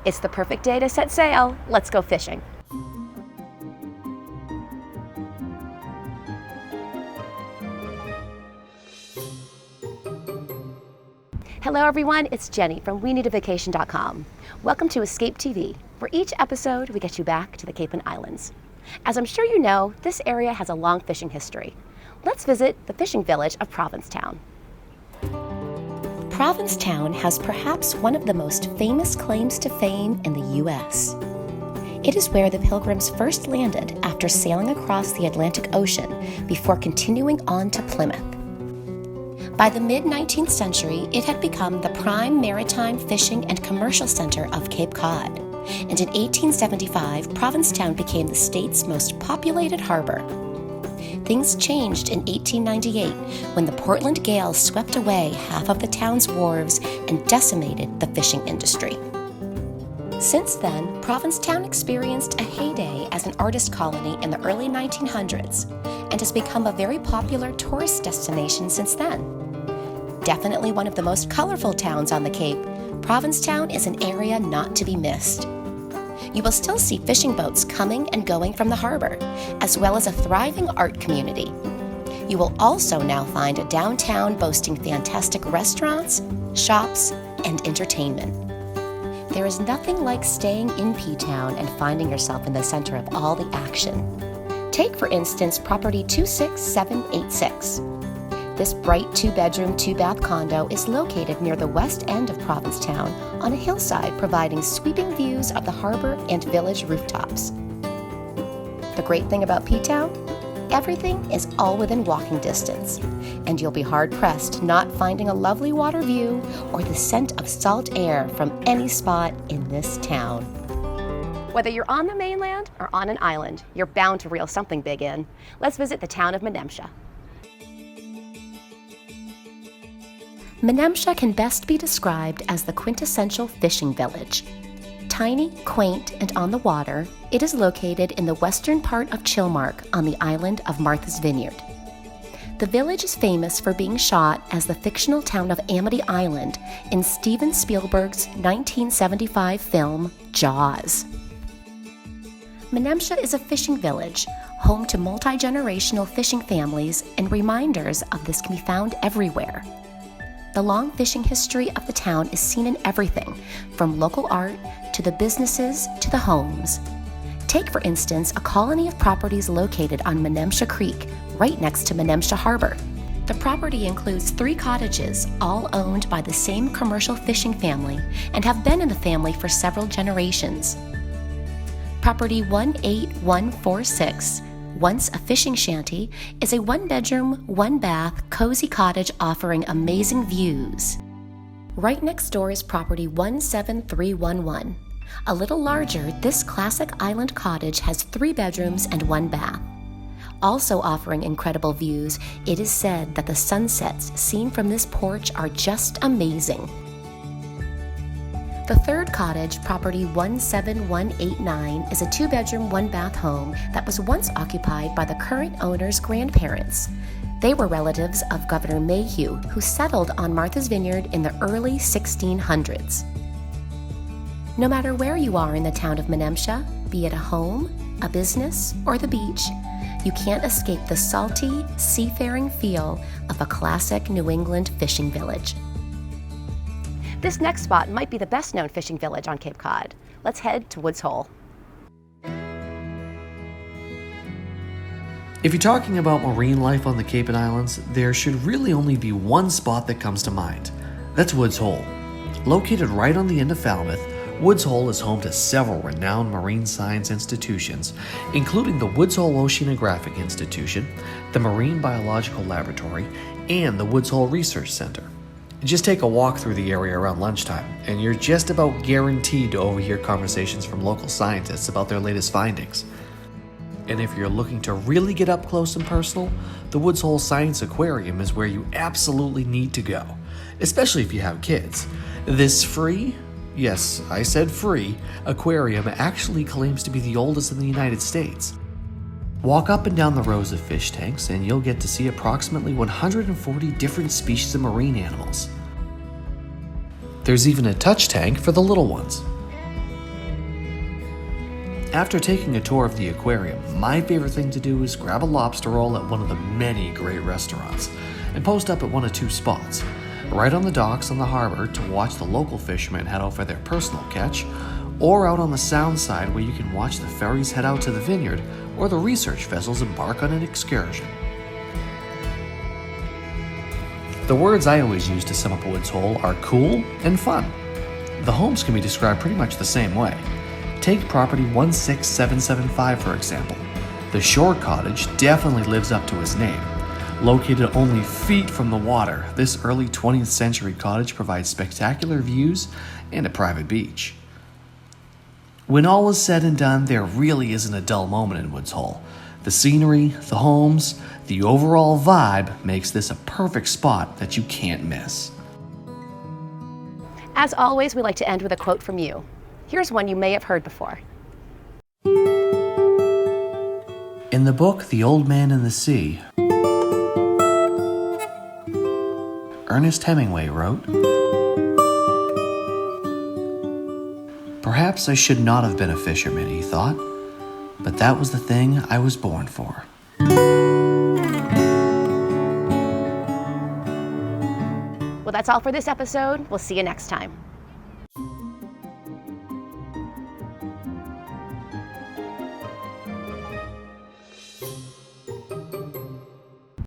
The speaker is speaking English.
It's the perfect day to set sail. Let's go fishing. Hello everyone, it's Jenny from WeNeedaVacation.com. Welcome to EsCape TV, where each episode we get you back to the Cape and Islands. As I'm sure you know, this area has a long fishing history. Let's visit the fishing village of Provincetown. Provincetown has perhaps one of the most famous claims to fame in the U.S. It is where the Pilgrims first landed after sailing across the Atlantic Ocean before continuing on to Plymouth. By the mid-19th century, it had become the prime maritime fishing and commercial center of Cape Cod. And in 1875, Provincetown became the state's most populated harbor. Things changed in 1898 when the Portland gale swept away half of the town's wharves and decimated the fishing industry. Since then, Provincetown experienced a heyday as an artist colony in the early 1900s and has become a very popular tourist destination since then. Definitely one of the most colorful towns on the Cape, Provincetown is an area not to be missed. You will still see fishing boats coming and going from the harbor, as well as a thriving art community. You will also now find a downtown boasting fantastic restaurants, shops, and entertainment. There is nothing like staying in P-Town and finding yourself in the center of all the action. Take, for instance, property 26786. This bright 2-bedroom, 2-bath condo is located near the west end of Provincetown on a hillside providing sweeping views of the harbor and village rooftops. The great thing about P-Town? Everything is all within walking distance, and you'll be hard-pressed not finding a lovely water view or the scent of salt air from any spot in this town. Whether you're on the mainland or on an island, you're bound to reel something big in. Let's visit the town of Menemsha. Menemsha can best be described as the quintessential fishing village. Tiny, quaint, and on the water, it is located in the western part of Chilmark on the island of Martha's Vineyard. The village is famous for being shot as the fictional town of Amity Island in Steven Spielberg's 1975 film, Jaws. Menemsha is a fishing village, home to multi-generational fishing families, and reminders of this can be found everywhere. The long fishing history of the town is seen in everything, from local art to the businesses to the homes. Take, for instance, a colony of properties located on Menemsha Creek, right next to Menemsha Harbor. The property includes 3 cottages, all owned by the same commercial fishing family and have been in the family for several generations. Property 18146, once a fishing shanty, is a 1-bedroom, 1-bath, cozy cottage offering amazing views. Right next door is property 17311. A little larger, this classic island cottage has 3 bedrooms and 1 bath. Also offering incredible views, it is said that the sunsets seen from this porch are just amazing. The 3rd cottage, property 17189, is a 2-bedroom, 1-bath home that was once occupied by the current owner's grandparents. They were relatives of Governor Mayhew, who settled on Martha's Vineyard in the early 1600s. No matter where you are in the town of Menemsha, be it a home, a business, or the beach, you can't escape the salty, seafaring feel of a classic New England fishing village. This next spot might be the best-known fishing village on Cape Cod. Let's head to Woods Hole. If you're talking about marine life on the Cape and Islands, there should really only be one spot that comes to mind. That's Woods Hole. Located right on the end of Falmouth, Woods Hole is home to several renowned marine science institutions, including the Woods Hole Oceanographic Institution, the Marine Biological Laboratory, and the Woods Hole Research Center. Just take a walk through the area around lunchtime, and you're just about guaranteed to overhear conversations from local scientists about their latest findings. And if you're looking to really get up close and personal, the Woods Hole Science Aquarium is where you absolutely need to go, especially if you have kids. This free, yes, I said free, aquarium actually claims to be the oldest in the United States. Walk up and down the rows of fish tanks and you'll get to see approximately 140 different species of marine animals. There's even a touch tank for the little ones. After taking a tour of the aquarium, my favorite thing to do is grab a lobster roll at one of the many great restaurants and post up at one of two spots, right on the docks on the harbor to watch the local fishermen head out for their personal catch, or out on the sound side where you can watch the ferries head out to the Vineyard or the research vessels embark on an excursion. The words I always use to sum up Woods Hole are cool and fun. The homes can be described pretty much the same way. Take property 16775 for example. The shore cottage definitely lives up to its name. Located only feet from the water, this early 20th century cottage provides spectacular views and a private beach. When all is said and done, there really isn't a dull moment in Woods Hole. The scenery, the homes, the overall vibe makes this a perfect spot that you can't miss. As always, we like to end with a quote from you. Here's one you may have heard before. In the book The Old Man and the Sea, Ernest Hemingway wrote, "Perhaps I should not have been a fisherman," he thought, "but that was the thing I was born for." Well, that's all for this episode. We'll see you next time.